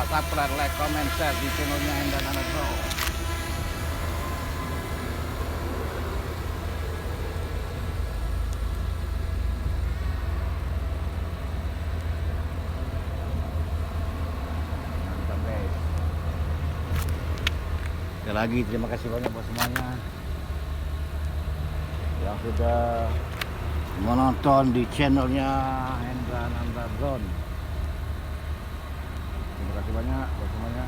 subscribe, like, comment, share di channelnya Hendra Nanda Bro. Mantap guys. Sekali lagi terima kasih banyak buat semuanya yang sudah menonton di channelnya Hendra Nanda Drone. Terima kasih banyak buat semuanya.